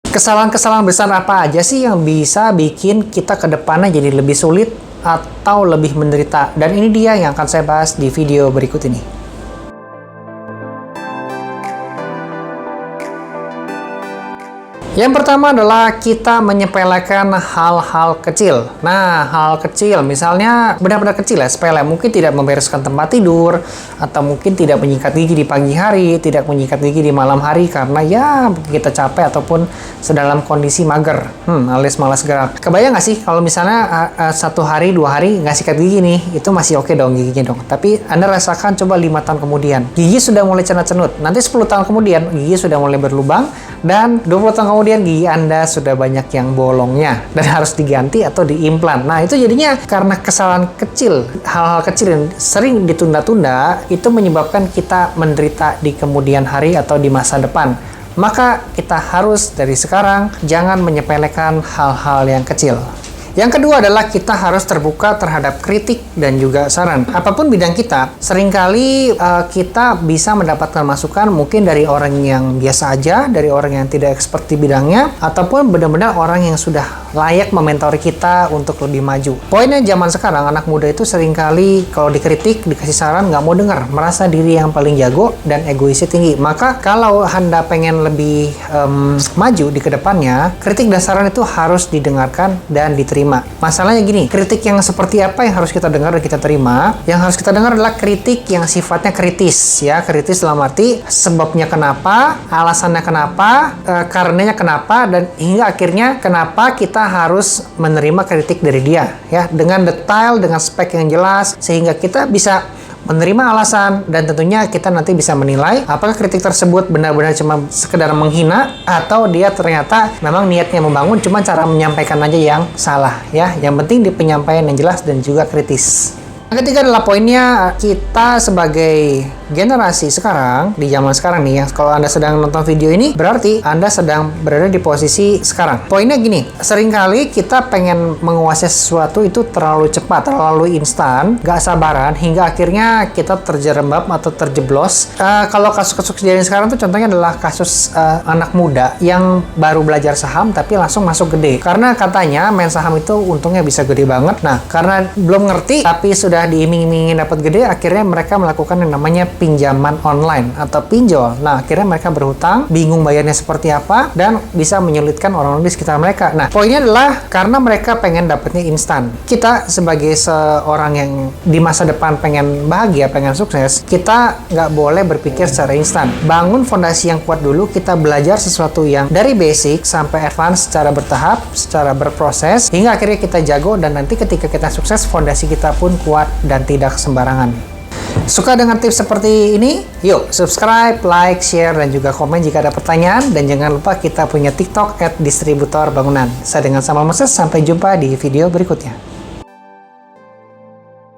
Kesalahan-kesalahan besar apa aja sih yang bisa bikin kita ke depannya jadi lebih sulit atau lebih menderita? Dan ini dia yang akan saya bahas di video berikut ini. Yang pertama adalah kita menyepelekan hal-hal kecil. Nah, hal kecil misalnya benar-benar kecil ya, sepele. Mungkin tidak membereskan tempat tidur, atau mungkin tidak menyikat gigi di pagi hari, tidak menyikat gigi di malam hari karena ya kita capek ataupun sedalam kondisi mager, alias malas gerak. Kebayang nggak sih kalau misalnya 1 hari, 2 hari nggak sikat gigi nih, itu masih oke dong giginya dong. Tapi Anda rasakan coba 5 tahun kemudian, gigi sudah mulai cenut-cenut. Nanti 10 tahun kemudian, gigi sudah mulai berlubang, dan 20 tahun kemudian gigi Anda sudah banyak yang bolongnya dan harus diganti atau diimplan. Nah, itu jadinya karena kesalahan kecil, hal-hal kecil yang sering ditunda-tunda itu menyebabkan kita menderita di kemudian hari atau di masa depan. Maka kita harus dari sekarang jangan menyepelekan hal-hal yang kecil. Yang kedua adalah kita harus terbuka terhadap kritik dan juga saran. Apapun bidang kita, seringkali kita bisa mendapatkan masukan mungkin dari orang yang biasa aja, dari orang yang tidak expert di bidangnya, ataupun benar-benar orang yang sudah layak mementori kita untuk lebih maju. Poinnya zaman sekarang, anak muda itu seringkali kalau dikritik, dikasih saran, nggak mau dengar, merasa diri yang paling jago dan egoisnya tinggi. Maka kalau Anda pengen lebih maju di kedepannya, kritik dan saran itu harus didengarkan dan diterima. Masalahnya gini, kritik yang seperti apa yang harus kita dengar dan kita terima? Yang harus kita dengar adalah kritik yang sifatnya kritis, ya. Kritis dalam arti sebabnya kenapa, alasannya kenapa, karenanya kenapa, dan hingga akhirnya kenapa kita harus menerima kritik dari dia, ya, dengan detail, dengan spek yang jelas, sehingga kita bisa menerima alasan dan tentunya kita nanti bisa menilai apakah kritik tersebut benar-benar cuma sekedar menghina atau dia ternyata memang niatnya membangun, cuma cara menyampaikan aja yang salah, ya. Yang penting di penyampaian yang jelas dan juga kritis. Yang ketiga adalah poinnya, kita sebagai generasi sekarang, di zaman sekarang nih, yang kalau Anda sedang nonton video ini, berarti Anda sedang berada di posisi sekarang. Poinnya gini, seringkali kita pengen menguasai sesuatu itu terlalu cepat, terlalu instan, gak sabaran, hingga akhirnya kita terjerembab atau terjeblos. Kalau kasus-kasus kejadian sekarang tuh contohnya adalah kasus anak muda yang baru belajar saham tapi langsung masuk gede. Karena katanya main saham itu untungnya bisa gede banget. Nah, karena belum ngerti tapi sudah diiming-imingin dapat gede, akhirnya mereka melakukan yang namanya pinjaman online atau pinjol. Nah, akhirnya mereka berhutang, bingung bayarnya seperti apa, dan bisa menyulitkan orang-orang di sekitar mereka. Nah, poinnya adalah karena mereka pengen dapatnya instan. Kita sebagai seorang yang di masa depan pengen bahagia, pengen sukses, kita nggak boleh berpikir secara instan. Bangun fondasi yang kuat dulu, kita belajar sesuatu yang dari basic sampai advance secara bertahap, secara berproses, hingga akhirnya kita jago, dan nanti ketika kita sukses, fondasi kita pun kuat dan tidak sembarangan. Suka dengan tips seperti ini? Yuk, subscribe, like, share, dan juga komen jika ada pertanyaan. Dan jangan lupa kita punya TikTok @distributor bangunan. Saya dengan Samuel Moses, sampai jumpa di video berikutnya.